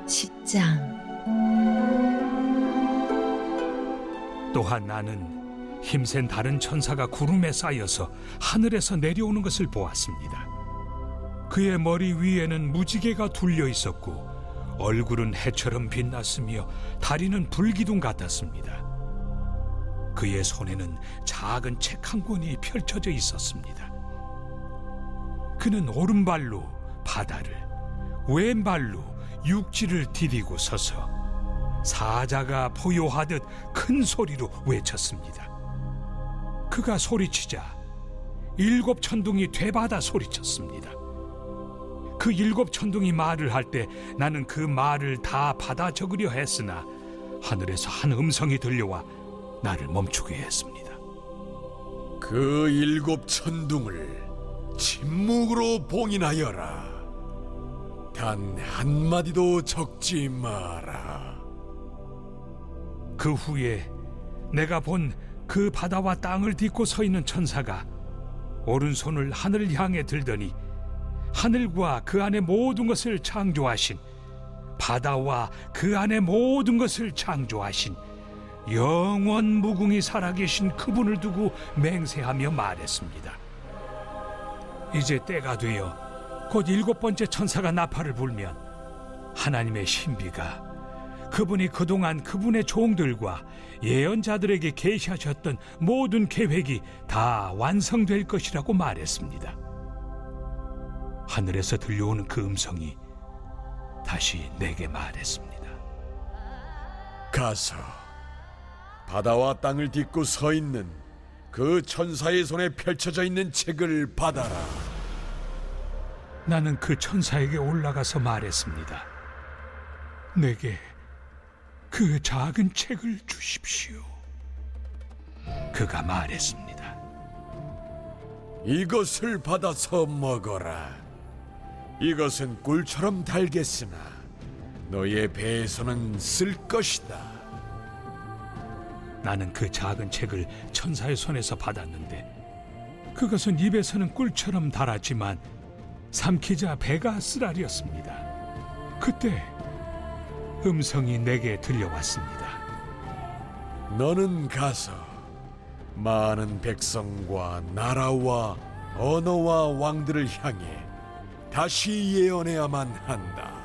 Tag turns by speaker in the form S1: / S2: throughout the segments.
S1: 10장.
S2: 또한 나는 힘센 다른 천사가 구름에 쌓여서 하늘에서 내려오는 것을 보았습니다. 그의 머리 위에는 무지개가 둘려 있었고 얼굴은 해처럼 빛났으며 다리는 불기둥 같았습니다. 그의 손에는 작은 책 한 권이 펼쳐져 있었습니다. 그는 오른발로 바다를, 왼발로 육지를 디디고 서서 사자가 포효하듯 큰 소리로 외쳤습니다. 그가 소리치자 7 천둥이 되받아 소리쳤습니다. 그 7 천둥이 말을 할 때 나는 그 말을 다 받아 적으려 했으나 하늘에서 한 음성이 들려와 나를 멈추게 했습니다.
S3: 그 7 천둥을 침묵으로 봉인하여라. 단 한마디도 적지 마라.
S2: 그 후에 내가 본 그 바다와 땅을 딛고 서 있는 천사가 오른손을 하늘을 향해 들더니 하늘과 그 안의 모든 것을 창조하신, 바다와 그 안의 모든 것을 창조하신 영원 무궁히 살아계신 그분을 두고 맹세하며 말했습니다. 이제 때가 되어 곧 7번째 천사가 나팔을 불면 하나님의 신비가 그분이 그동안 그분의 종들과 예언자들에게 계시하셨던 모든 계획이 다 완성될 것이라고 말했습니다. 하늘에서 들려오는 그 음성이 다시 내게 말했습니다.
S3: 가서 바다와 땅을 딛고 서 있는 그 천사의 손에 펼쳐져 있는 책을 받아라.
S2: 나는 그 천사에게 올라가서 말했습니다. 내게 그 작은 책을 주십시오. 그가 말했습니다.
S3: 이것을 받아서 먹어라. 이것은 꿀처럼 달겠으나 너의 배에서는 쓸 것이다.
S2: 나는 그 작은 책을 천사의 손에서 받았는데 그것은 입에서는 꿀처럼 달았지만 삼키자 배가 쓰라렸습니다. 그때 음성이 내게 들려왔습니다.
S3: 너는 가서 많은 백성과 나라와 언어와 왕들을 향해 다시 예언해야만 한다.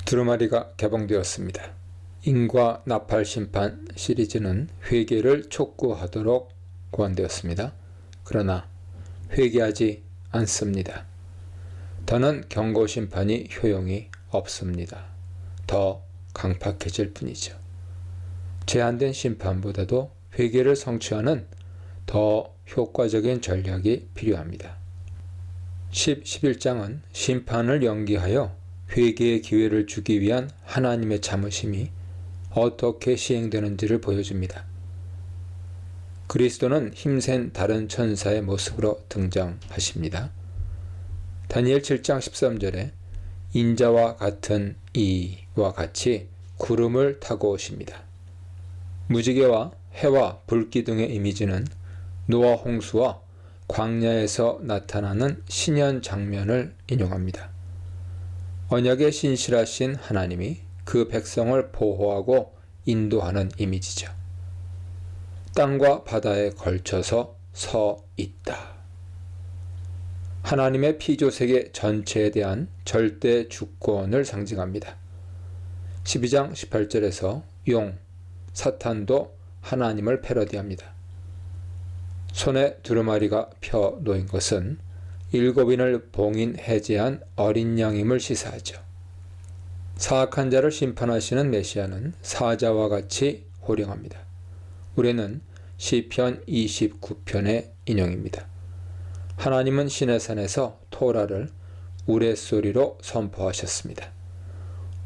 S4: 두루마리가 개봉되었습니다. 인과 나팔 심판 시리즈는 회개를 촉구하도록 고안되었습니다. 그러나 회개하지 않습니다. 더는 경고 심판이 효용이 없습니다. 더 강팍해질 뿐이죠. 제한된 심판보다도 회개를 성취하는 더 효과적인 전략이 필요합니다. 11장은 심판을 연기하여 회개의 기회를 주기 위한 하나님의 참으심이 어떻게 시행되는지를 보여줍니다. 그리스도는 힘센 다른 천사의 모습으로 등장하십니다. 다니엘 7장 13절에 인자와 같은 이와 같이 구름을 타고 오십니다. 무지개와 해와 불기둥의 이미지는 노아 홍수와 광야에서 나타나는 신년 장면을 인용합니다. 언약의 신실하신 하나님이 그 백성을 보호하고 인도하는 이미지죠. 땅과 바다에 걸쳐서 서 있다. 하나님의 피조세계 전체에 대한 절대 주권을 상징합니다. 12장 18절에서 용, 사탄도 하나님을 패러디합니다. 손에 두루마리가 펴 놓인 것은 7인을 봉인 해제한 어린 양임을 시사하죠. 사악한 자를 심판하시는 메시아는 사자와 같이 호령합니다. 우리는 시편 29편의 인용입니다. 하나님은 시내산에서 토라를 우레소리로 선포하셨습니다.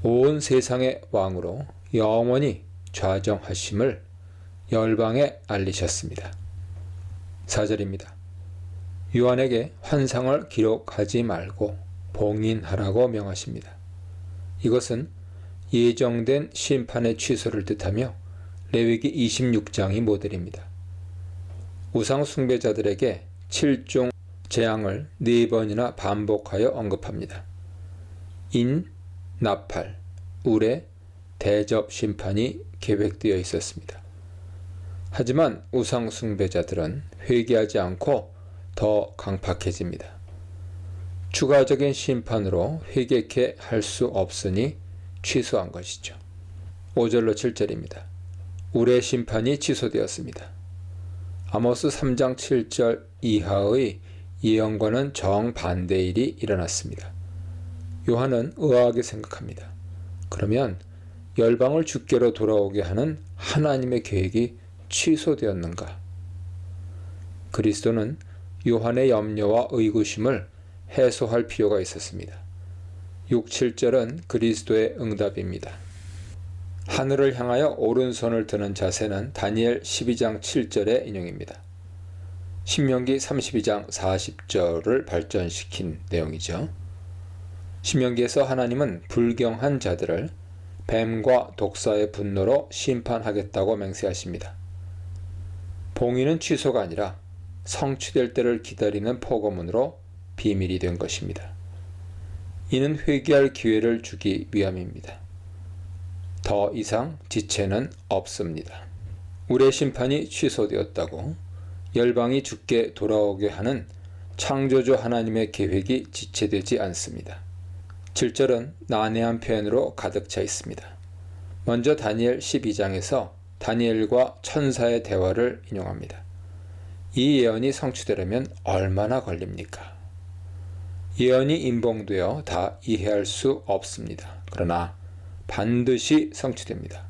S4: 온 세상의 왕으로 영원히 좌정하심을 열방에 알리셨습니다. 4절입니다. 요한에게 환상을 기록하지 말고 봉인하라고 명하십니다. 이것은 예정된 심판의 취소를 뜻하며 레위기 26장이 모델입니다. 우상 숭배자들에게 7종 재앙을 4번이나 반복하여 언급합니다. 인, 나팔, 우레, 대접 심판이 계획되어 있었습니다. 하지만 우상 숭배자들은 회개하지 않고 더 강팍해집니다. 추가적인 심판으로 회개케 할 수 없으니 취소한 것이죠. 5절로 7절입니다. 우레 심판이 취소되었습니다. 아모스 3장 7절 이하의 예언과는 정반대의 일이 일어났습니다. 요한은 의아하게 생각합니다. 그러면 열방을 주께로 돌아오게 하는 하나님의 계획이 취소되었는가? 그리스도는 요한의 염려와 의구심을 해소할 필요가 있었습니다. 6, 7절은 그리스도의 응답입니다. 하늘을 향하여 오른손을 드는 자세는 다니엘 12장 7절의 인용입니다. 신명기 32장 40절을 발전시킨 내용이죠. 신명기에서 하나님은 불경한 자들을 뱀과 독사의 분노로 심판하겠다고 맹세하십니다. 봉인은 취소가 아니라 성취될 때를 기다리는 포고문으로 비밀이 된 것입니다. 이는 회개할 기회를 주기 위함입니다. 더 이상 지체는 없습니다. 우레 심판이 취소되었다고 열방이 주께 돌아오게 하는 창조주 하나님의 계획이 지체되지 않습니다. 7절은 난해한 표현으로 가득 차 있습니다. 먼저 다니엘 12장에서 다니엘과 천사의 대화를 인용합니다. 이 예언이 성취되려면 얼마나 걸립니까? 예언이 인봉되어 다 이해할 수 없습니다. 그러나 반드시 성취됩니다.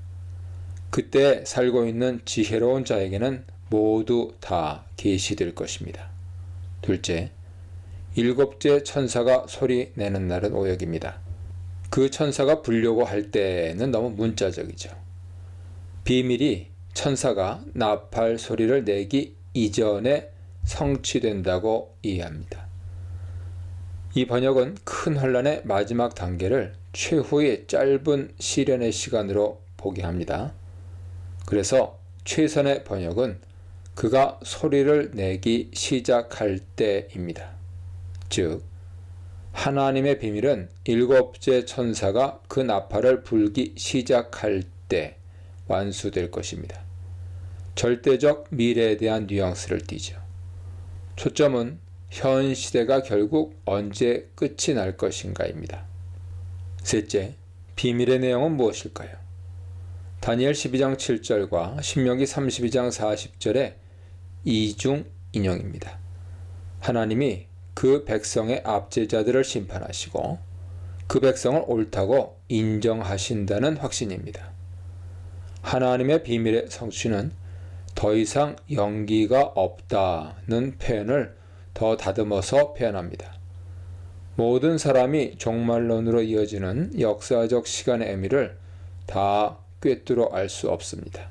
S4: 그때 살고 있는 지혜로운 자에게는 모두 다 계시될 것입니다. 둘째, 7째 천사가 소리 내는 날은 오역입니다. 그 천사가 불려고 할 때는 너무 문자적이죠. 비밀이 천사가 나팔 소리를 내기 이전에 성취된다고 이해합니다. 이 번역은 큰 혼란의 마지막 단계를 최후의 짧은 시련의 시간으로 보게 합니다. 그래서 최선의 번역은 그가 소리를 내기 시작할 때입니다. 즉, 하나님의 비밀은 7째 천사가 그 나팔을 불기 시작할 때 완수될 것입니다. 절대적 미래에 대한 뉘앙스를 띠죠. 초점은 현 시대가 결국 언제 끝이 날 것인가입니다. 셋째, 비밀의 내용은 무엇일까요? 다니엘 12장 7절과 신명기 32장 40절의 이중 인용입니다. 하나님이 그 백성의 압제자들을 심판하시고 그 백성을 옳다고 인정하신다는 확신입니다. 하나님의 비밀의 성취는 더 이상 연기가 없다는 표현을 더 다듬어서 표현합니다. 모든 사람이 종말론으로 이어지는 역사적 시간의 의미를 다 꿰뚫어 알 수 없습니다.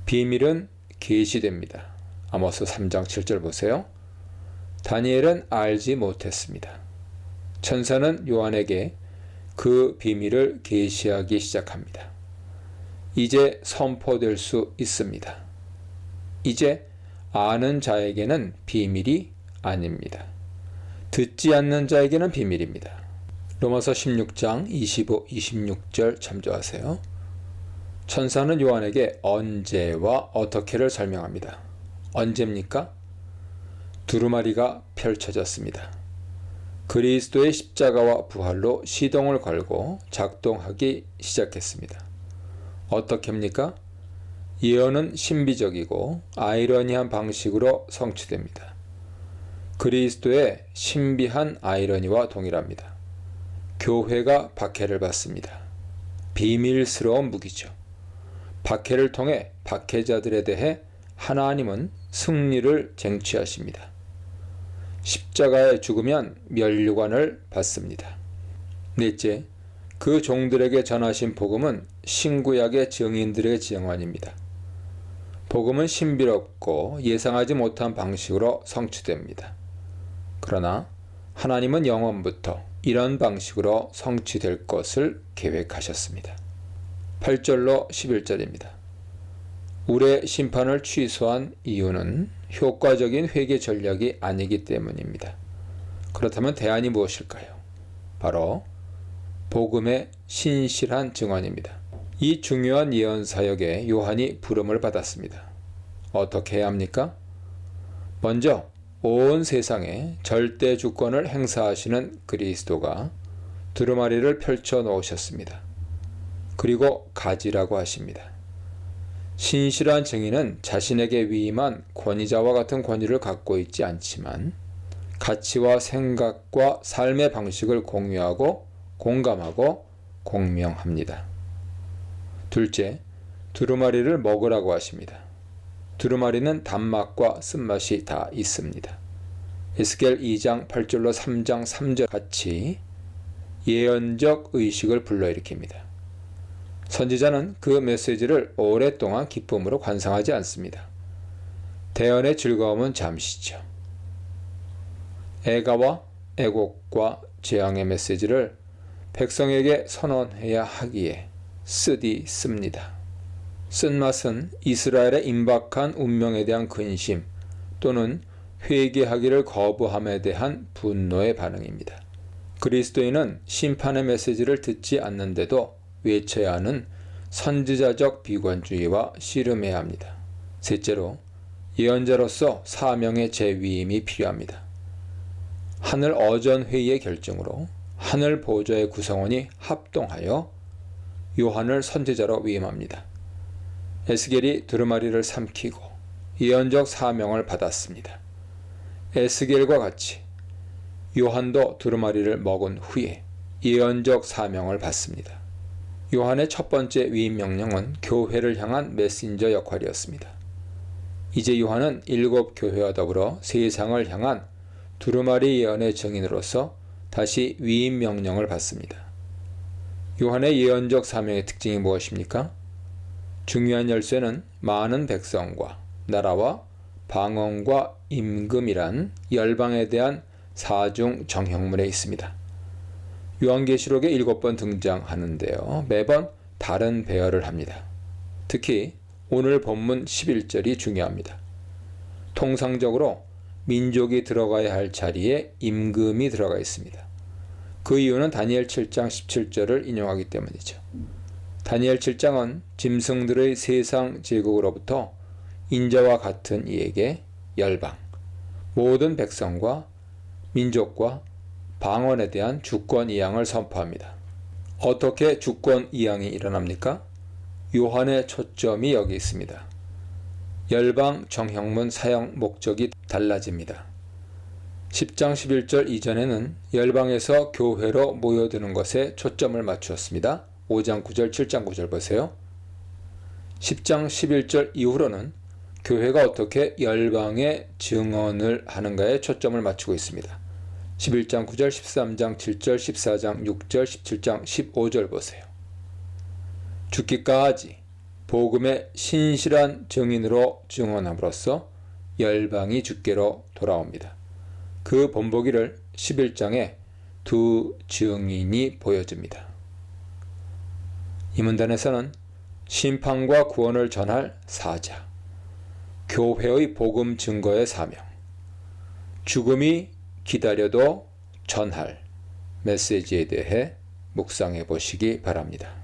S4: 비밀은 계시됩니다. 아모스 3장 7절 보세요. 다니엘은 알지 못했습니다. 천사는 요한에게 그 비밀을 계시하기 시작합니다. 이제 선포될 수 있습니다. 이제 아는 자에게는 비밀이 아닙니다. 듣지 않는 자에게는 비밀입니다. 로마서 16장 25, 26절 참조하세요. 천사는 요한에게 언제와 어떻게를 설명합니다. 언제입니까? 두루마리가 펼쳐졌습니다. 그리스도의 십자가와 부활로 시동을 걸고 작동하기 시작했습니다. 어떻게입니까? 예언은 신비적이고 아이러니한 방식으로 성취됩니다. 그리스도의 신비한 아이러니와 동일합니다. 교회가 박해를 받습니다. 비밀스러운 무기죠. 박해를 통해 박해자들에 대해 하나님은 승리를 쟁취하십니다. 십자가에 죽으면 면류관을 받습니다. 넷째, 그 종들에게 전하신 복음은 신구약의 증인들의 증언입니다. 복음은 신비롭고 예상하지 못한 방식으로 성취됩니다. 그러나 하나님은 영원부터 이런 방식으로 성취될 것을 계획하셨습니다. 8절로 11절입니다. 우레 심판을 취소한 이유는 효과적인 회개 전략이 아니기 때문입니다. 그렇다면 대안이 무엇일까요? 바로 복음의 신실한 증언입니다. 이 중요한 예언 사역에 요한이 부름을 받았습니다. 어떻게 해야 합니까? 먼저 온 세상에 절대 주권을 행사하시는 그리스도가 두루마리를 펼쳐 놓으셨습니다. 그리고 가지라고 하십니다. 신실한 증인은 자신에게 위임한 권위자와 같은 권위를 갖고 있지 않지만 가치와 생각과 삶의 방식을 공유하고 공감하고 공명합니다. 둘째, 두루마리를 먹으라고 하십니다. 두루마리는 단맛과 쓴맛이 다 있습니다. 에스겔 2장 8절로 3장 3절 같이 예언적 의식을 불러일으킵니다. 선지자는 그 메시지를 오랫동안 기쁨으로 관상하지 않습니다. 대언의 즐거움은 잠시죠. 애가와 애곡과 재앙의 메시지를 백성에게 선언해야 하기에 쓰디 씁니다. 쓴맛은 이스라엘의 임박한 운명에 대한 근심 또는 회개하기를 거부함에 대한 분노의 반응입니다. 그리스도인은 심판의 메시지를 듣지 않는데도 외쳐야 하는 선지자적 비관주의와 씨름해야 합니다. 셋째로, 예언자로서 사명의 재위임이 필요합니다. 하늘 어전회의의 결정으로 하늘 보좌의 구성원이 합동하여 요한을 선지자로 위임합니다. 에스겔이 두루마리를 삼키고 예언적 사명을 받았습니다. 에스겔과 같이 요한도 두루마리를 먹은 후에 예언적 사명을 받습니다. 요한의 첫 번째 위임 명령은 교회를 향한 메신저 역할이었습니다. 이제 요한은 7 교회와 더불어 세상을 향한 두루마리 예언의 증인으로서 다시 위임 명령을 받습니다. 요한의 예언적 사명의 특징이 무엇입니까? 중요한 열쇠는 많은 백성과 나라와 방언과 임금이란 열방에 대한 사중 정형문에 있습니다. 요한계시록에 7번 등장하는데요. 매번 다른 배열을 합니다. 특히 오늘 본문 11절이 중요합니다. 통상적으로 민족이 들어가야 할 자리에 임금이 들어가 있습니다. 그 이유는 다니엘 7장 17절을 인용하기 때문이죠. 다니엘 7장은 짐승들의 세상 제국으로부터 인자와 같은 이에게 열방, 모든 백성과 민족과 방언에 대한 주권 이양을 선포합니다. 어떻게 주권 이양이 일어납니까? 요한의 초점이 여기 있습니다. 열방 정형문 사용 목적이 달라집니다. 10장 11절 이전에는 열방에서 교회로 모여드는 것에 초점을 맞추었습니다. 5장 9절, 7장 9절 보세요. 10장 11절 이후로는 교회가 어떻게 열방의 증언을 하는가에 초점을 맞추고 있습니다. 11장 9절, 13장 7절, 14장 6절, 17장 15절 보세요. 죽기까지 복음의 신실한 증인으로 증언함으로써 열방이 주께로 돌아옵니다. 그 본보기를 11장에 두 증인이 보여줍니다. 이 문단에서는 심판과 구원을 전할 사자, 교회의 복음 증거의 사명, 죽음이 기다려도 전할 메시지에 대해 묵상해 보시기 바랍니다.